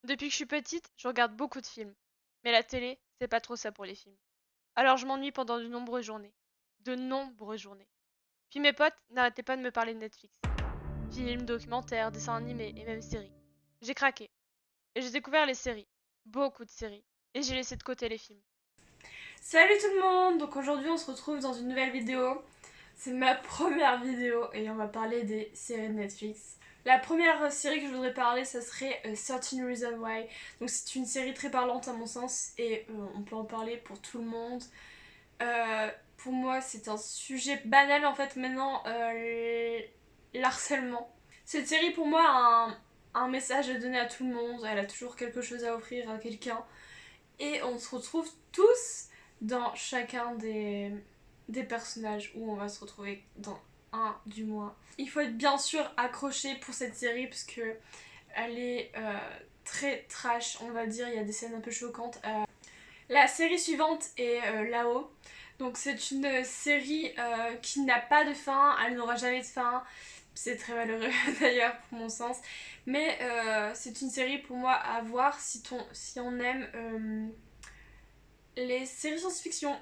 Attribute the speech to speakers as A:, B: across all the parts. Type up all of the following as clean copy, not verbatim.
A: Depuis que je suis petite, je regarde beaucoup de films. Mais la télé, c'est pas trop ça pour les films. Alors je m'ennuie pendant de nombreuses journées. De nombreuses journées. Puis mes potes n'arrêtaient pas de me parler de Netflix. Films, documentaires, dessins animés et même séries. J'ai craqué. Et j'ai découvert les séries. Beaucoup de séries. Et j'ai laissé de côté les films.
B: Salut tout le monde. Donc aujourd'hui on se retrouve dans une nouvelle vidéo. C'est ma première vidéo et on va parler des séries de Netflix. La première série que je voudrais parler, ça serait 13 Reasons Why. Donc c'est une série très parlante à mon sens et on peut en parler pour tout le monde. Pour moi c'est un sujet banal en fait maintenant, l'harcèlement. Cette série pour moi a un message à donner à tout le monde, elle a toujours quelque chose à offrir à quelqu'un. Et on se retrouve tous dans chacun des personnages où on va se retrouver dans un du moins. Il faut être bien sûr accroché pour cette série parce que elle est très trash, on va dire. Il y a des scènes un peu choquantes. La série suivante est là-haut. Donc c'est une série qui n'a pas de fin, elle n'aura jamais de fin. C'est très malheureux d'ailleurs pour mon sens. Mais c'est une série pour moi à voir si on aime les séries science-fiction.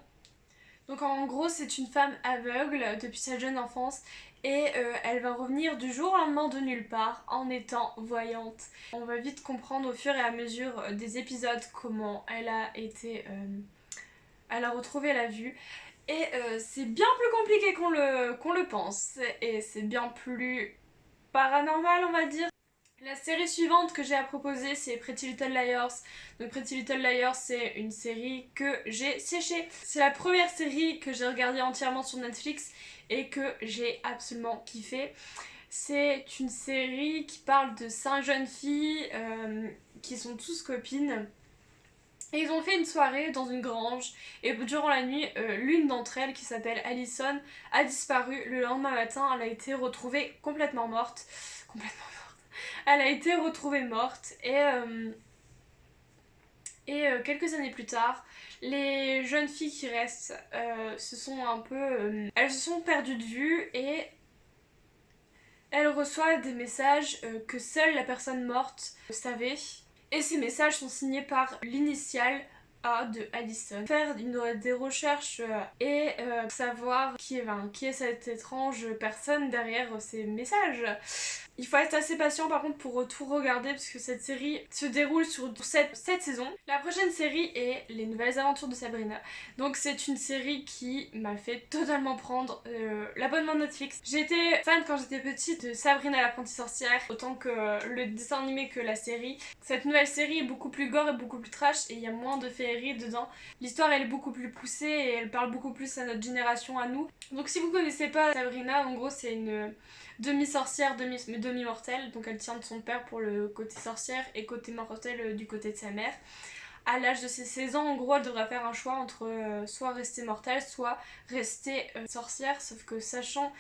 B: Donc en gros, c'est une femme aveugle depuis sa jeune enfance et elle va revenir du jour au lendemain de nulle part en étant voyante. On va vite comprendre au fur et à mesure des épisodes comment elle a été... elle a retrouvé la vue. Et c'est bien plus compliqué qu'on le pense. Et c'est bien plus paranormal, on va dire. La série suivante que j'ai à proposer, c'est Pretty Little Liars. Donc Pretty Little Liars, c'est une série que j'ai séchée. C'est la première série que j'ai regardée entièrement sur Netflix et que j'ai absolument kiffé. C'est une série qui parle de 5 jeunes filles qui sont tous copines. Et ils ont fait une soirée dans une grange et durant la nuit, l'une d'entre elles, qui s'appelle Allison, a disparu. Le lendemain matin, elle a été retrouvée complètement morte. Complètement. Elle a été retrouvée morte et quelques années plus tard, les jeunes filles qui restent se sont un peu... elles se sont perdues de vue et elles reçoivent des messages que seule la personne morte savait. Et ces messages sont signés par l'initiale A de Allison. Faire des recherches et savoir qui est cette étrange personne derrière ces messages. Il faut être assez patient par contre pour tout regarder parce que cette série se déroule sur 7 saisons. La prochaine série est Les Nouvelles Aventures de Sabrina. Donc c'est une série qui m'a fait totalement prendre l'abonnement Netflix. J'étais fan quand j'étais petite de Sabrina l'apprentie sorcière, autant que le dessin animé que la série. Cette nouvelle série est beaucoup plus gore et beaucoup plus trash et il y a moins de féerie dedans. L'histoire elle est beaucoup plus poussée et elle parle beaucoup plus à notre génération, à nous. Donc si vous connaissez pas Sabrina, en gros c'est une demi-sorcière, demi-mortelle, donc elle tient de son père pour le côté sorcière et côté mortelle du côté de sa mère. À l'âge de ses 16 ans, en gros, elle devra faire un choix entre soit rester mortelle, soit rester sorcière, sauf que sachant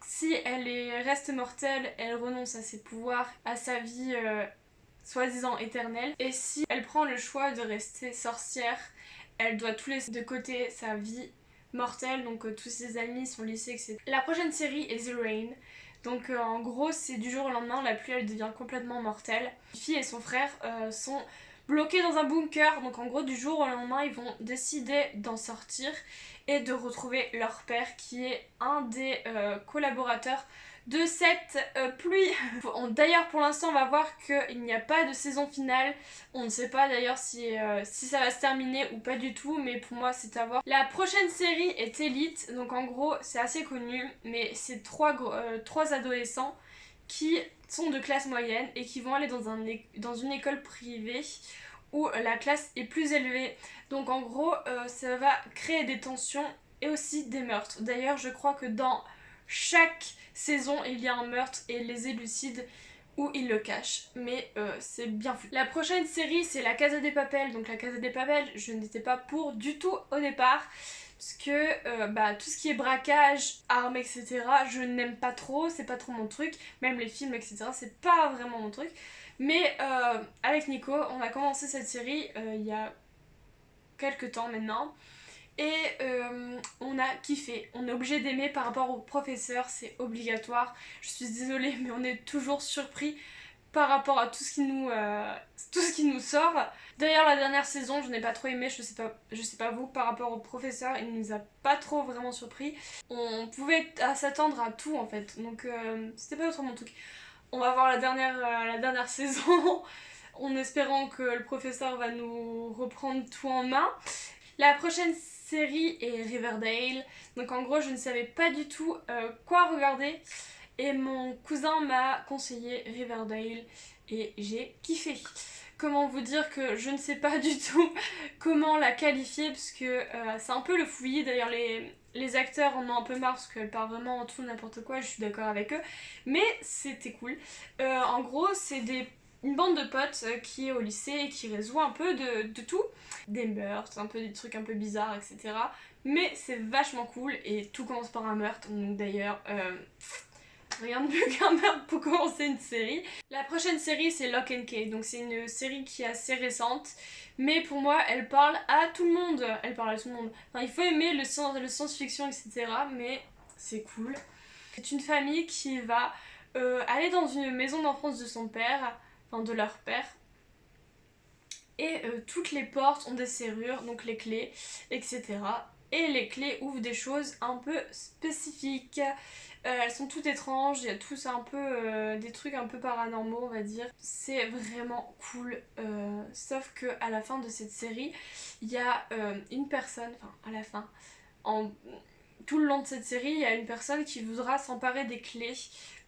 B: si reste mortelle, elle renonce à ses pouvoirs, à sa vie soi-disant éternelle, et si elle prend le choix de rester sorcière, elle doit tout laisser de côté sa vie mortelle, donc tous ses amis, son lycée, etc. La prochaine série est The Rain. Donc en gros, c'est du jour au lendemain, la pluie elle devient complètement mortelle. Une fille et son frère sont bloqués dans un bunker, donc en gros du jour au lendemain ils vont décider d'en sortir et de retrouver leur père qui est un des collaborateurs de cette pluie. D'ailleurs pour l'instant on va voir qu'il n'y a pas de saison finale, on ne sait pas d'ailleurs si ça va se terminer ou pas du tout, mais pour moi c'est à voir. La prochaine série est Elite, donc en gros c'est assez connu, mais c'est trois adolescents qui sont de classe moyenne et qui vont aller dans une école privée où la classe est plus élevée. Donc en gros, ça va créer des tensions et aussi des meurtres. D'ailleurs, je crois que dans chaque saison, il y a un meurtre et les élucident ou ils le cachent, mais c'est bien fou. La prochaine série, c'est La Casa des Papel. Donc La Casa des Papel, je n'étais pas pour du tout au départ, parce que tout ce qui est braquage, armes, etc., je n'aime pas trop, c'est pas trop mon truc, même les films, etc., c'est pas vraiment mon truc. Mais avec Nico, on a commencé cette série il y a quelques temps maintenant. Et on a kiffé. On est obligé d'aimer par rapport au professeur, c'est obligatoire. Je suis désolée, mais on est toujours surpris par rapport à tout ce qui nous sort. D'ailleurs la dernière saison je n'ai pas trop aimé, je sais pas vous, par rapport au professeur, il nous a pas trop vraiment surpris. On pouvait s'attendre à tout en fait, donc c'était pas trop mon truc. On va voir la dernière saison en espérant que le professeur va nous reprendre tout en main. La prochaine série est Riverdale, donc en gros je ne savais pas du tout quoi regarder. Et mon cousin m'a conseillé Riverdale et j'ai kiffé. Comment vous dire que je ne sais pas du tout comment la qualifier parce que c'est un peu le fouillis. D'ailleurs les acteurs en ont un peu marre parce qu'elle parle vraiment en tout n'importe quoi, je suis d'accord avec eux. Mais c'était cool. En gros c'est une bande de potes qui est au lycée et qui résout un peu de tout. Des meurtres, un peu des trucs un peu bizarres, etc. Mais c'est vachement cool et tout commence par un meurtre. Donc d'ailleurs... rien de mieux qu'un meurtre pour commencer une série. La prochaine série c'est Lock and Key, donc c'est une série qui est assez récente, mais pour moi elle parle à tout le monde. Elle parle à tout le monde. Enfin, il faut aimer le science-fiction, etc. Mais c'est cool. C'est une famille qui va aller dans une maison d'enfance de son père, enfin de leur père. Et toutes les portes ont des serrures, donc les clés, etc. Et les clés ouvrent des choses un peu spécifiques. Elles sont toutes étranges, il y a tous un peu des trucs un peu paranormaux on va dire. C'est vraiment cool, sauf que à la fin de cette série, il y a une personne, enfin à la fin, tout le long de cette série, il y a une personne qui voudra s'emparer des clés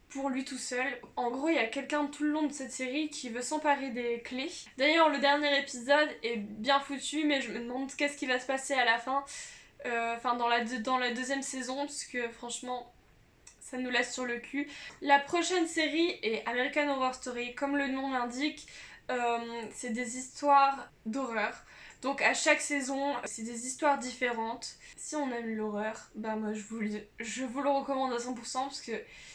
B: pour lui tout seul. En gros, il y a quelqu'un tout le long de cette série qui veut s'emparer des clés. D'ailleurs, le dernier épisode est bien foutu, mais je me demande qu'est-ce qui va se passer à la fin. Enfin, dans la deuxième saison, parce que franchement... ça nous laisse sur le cul. La prochaine série est American Horror Story. Comme le nom l'indique, c'est des histoires d'horreur. Donc à chaque saison, c'est des histoires différentes. Si on aime l'horreur, bah moi je vous le recommande à 100% parce que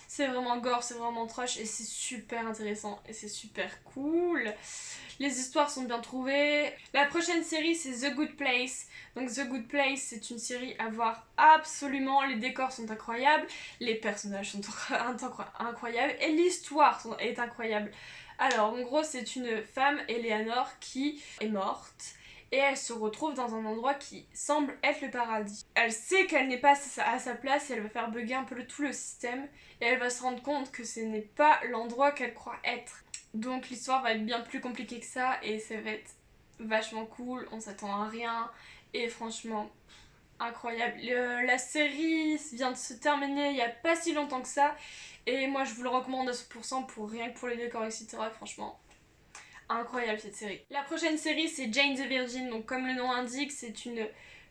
B: c'est vraiment gore, c'est vraiment trash et c'est super intéressant et c'est super cool. Les histoires sont bien trouvées. La prochaine série c'est The Good Place. Donc The Good Place c'est une série à voir absolument. Les décors sont incroyables, les personnages sont incroyables et l'histoire est incroyable. Alors en gros c'est une femme, Eleanor, qui est morte. Et elle se retrouve dans un endroit qui semble être le paradis. Elle sait qu'elle n'est pas à sa place et elle va faire bugger un peu tout le système. Et elle va se rendre compte que ce n'est pas l'endroit qu'elle croit être. Donc l'histoire va être bien plus compliquée que ça et ça va être vachement cool, on s'attend à rien. Et franchement, incroyable. La série vient de se terminer il n'y a pas si longtemps que ça. Et moi je vous le recommande à 100% pour rien que pour les décors, etc. Franchement... incroyable cette série. La prochaine série c'est Jane the Virgin, donc comme le nom l'indique c'est une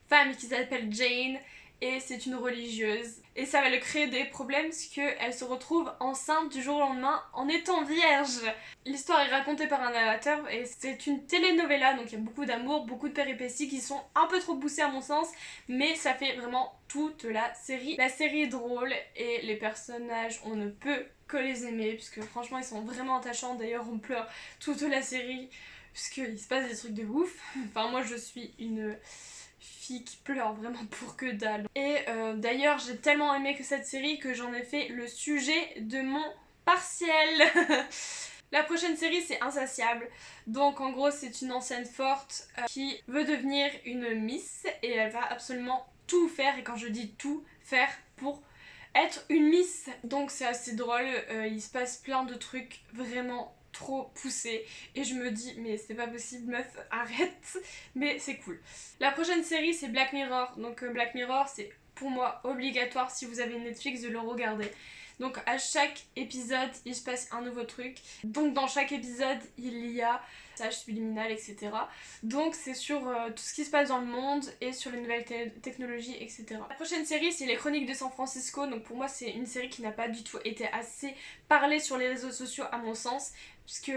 B: femme qui s'appelle Jane et c'est une religieuse. Et ça va lui créer des problèmes parce qu'elle se retrouve enceinte du jour au lendemain en étant vierge. L'histoire est racontée par un narrateur et c'est une telenovela, donc il y a beaucoup d'amour, beaucoup de péripéties qui sont un peu trop poussées à mon sens, mais ça fait vraiment toute la série. La série est drôle et les personnages on ne peut que les aimer puisque franchement ils sont vraiment attachants. D'ailleurs on pleure toute la série puisqu'il se passe des trucs de ouf. Enfin moi je suis une fille qui pleure vraiment pour que dalle. Et d'ailleurs j'ai tellement aimé que cette série que j'en ai fait le sujet de mon partiel. La prochaine série c'est Insatiable. Donc en gros c'est une ancienne forte qui veut devenir une miss et elle va absolument tout faire, et quand je dis tout faire, pour être une miss. Donc c'est assez drôle, il se passe plein de trucs vraiment trop poussés et je me dis mais c'est pas possible meuf, arrête. Mais c'est cool. La prochaine série c'est Black Mirror. Donc Black Mirror c'est pour moi obligatoire si vous avez Netflix de le regarder. Donc à chaque épisode il se passe un nouveau truc. Donc dans chaque épisode il y a message subliminal, etc. Donc c'est sur tout ce qui se passe dans le monde et sur les nouvelles technologies, etc. La prochaine série c'est Les Chroniques de San Francisco. Donc pour moi c'est une série qui n'a pas du tout été assez parlée sur les réseaux sociaux à mon sens, puisque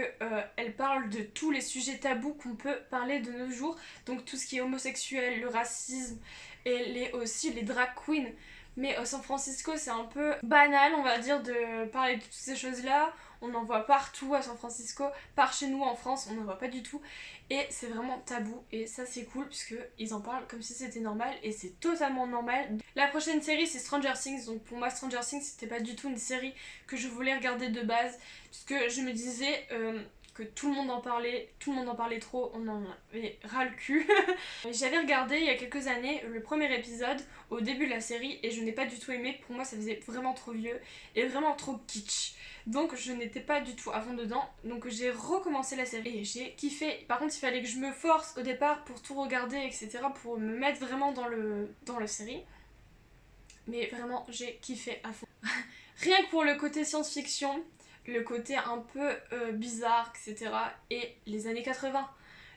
B: elle parle de tous les sujets tabous qu'on peut parler de nos jours. Donc tout ce qui est homosexuel, le racisme et aussi les drag queens. Mais San Francisco c'est un peu banal on va dire de parler de toutes ces choses là. on en voit partout à San Francisco, par chez nous en France, on n'en voit pas du tout. Et c'est vraiment tabou, et ça c'est cool puisque ils en parlent comme si c'était normal, et c'est totalement normal. La prochaine série c'est Stranger Things, donc pour moi Stranger Things c'était pas du tout une série que je voulais regarder de base, puisque je me disais que tout le monde en parlait trop, on en avait ras le cul. J'avais regardé il y a quelques années le premier épisode au début de la série et je n'ai pas du tout aimé, pour moi ça faisait vraiment trop vieux et vraiment trop kitsch. Donc je n'étais pas du tout à fond dedans, donc j'ai recommencé la série et j'ai kiffé. Par contre il fallait que je me force au départ pour tout regarder, etc. pour me mettre vraiment dans la série. Mais vraiment j'ai kiffé à fond. Rien que pour le côté science-fiction, le côté un peu bizarre, etc. Et les années 80.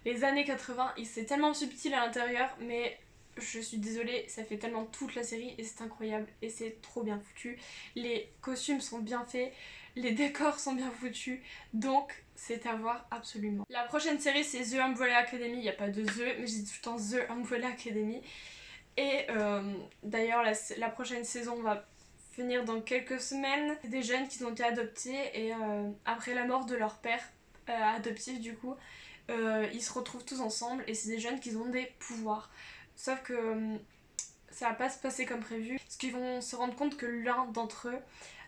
B: Les années 80, c'est tellement subtil à l'intérieur, mais je suis désolée, ça fait tellement toute la série et c'est incroyable et c'est trop bien foutu. Les costumes sont bien faits, les décors sont bien foutus, donc c'est à voir absolument. La prochaine série c'est The Umbrella Academy, il n'y a pas de The, mais je dis tout le temps The Umbrella Academy. Et d'ailleurs la prochaine saison va finir dans quelques semaines. C'est des jeunes qui ont été adoptés et après la mort de leur père adoptif du coup, ils se retrouvent tous ensemble et c'est des jeunes qui ont des pouvoirs. Sauf que ça va pas se passer comme prévu, parce qu'ils vont se rendre compte que l'un d'entre eux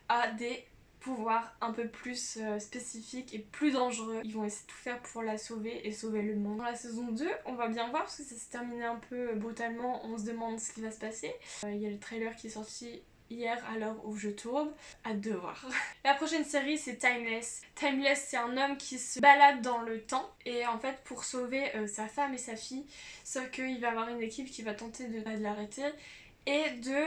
B: a des pouvoirs un peu plus spécifiques et plus dangereux. Ils vont essayer de tout faire pour la sauver et sauver le monde. Dans la saison 2, on va bien voir parce que ça s'est terminé un peu brutalement, on se demande ce qui va se passer. Il y a le trailer qui est sorti hier à l'heure où je tourne, hâte de voir. La prochaine série c'est Timeless. Timeless c'est un homme qui se balade dans le temps et en fait pour sauver sa femme et sa fille, sauf qu'il va avoir une équipe qui va tenter de l'arrêter et de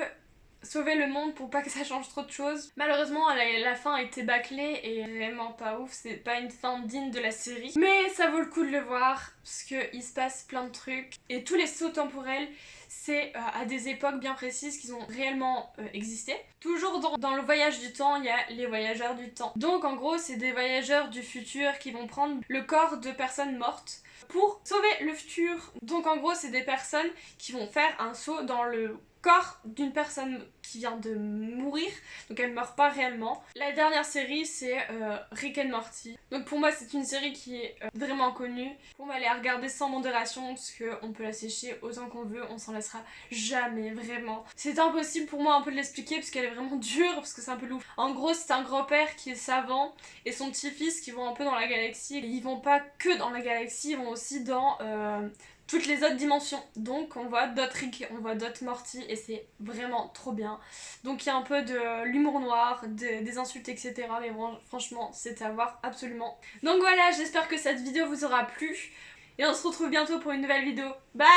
B: sauver le monde pour pas que ça change trop de choses. Malheureusement la fin a été bâclée et vraiment pas ouf, c'est pas une fin digne de la série. Mais ça vaut le coup de le voir parce qu'il se passe plein de trucs et tous les sauts temporels c'est à des époques bien précises qui ont réellement existé. Toujours dans le voyage du temps, il y a les voyageurs du temps. Donc en gros c'est des voyageurs du futur qui vont prendre le corps de personnes mortes pour sauver le futur. Donc en gros c'est des personnes qui vont faire un saut dans le corps d'une personne qui vient de mourir, donc elle meurt pas réellement. La dernière série c'est Rick and Morty. Donc pour moi c'est une série qui est vraiment connue. Pour moi elle est à regarder sans modération parce qu'on peut la sécher autant qu'on veut, on s'en lassera jamais vraiment. C'est impossible pour moi un peu de l'expliquer parce qu'elle est vraiment dure, parce que c'est un peu lourd. En gros c'est un grand-père qui est savant et son petit-fils qui vont un peu dans la galaxie. Et ils vont pas que dans la galaxie, ils vont aussi dans toutes les autres dimensions. Donc on voit d'autres Rick, on voit d'autres Morty et c'est vraiment trop bien. Donc il y a un peu de l'humour noir, des insultes etc. Mais bon, franchement c'est à voir absolument. Donc voilà, j'espère que cette vidéo vous aura plu. Et on se retrouve bientôt pour une nouvelle vidéo. Bye!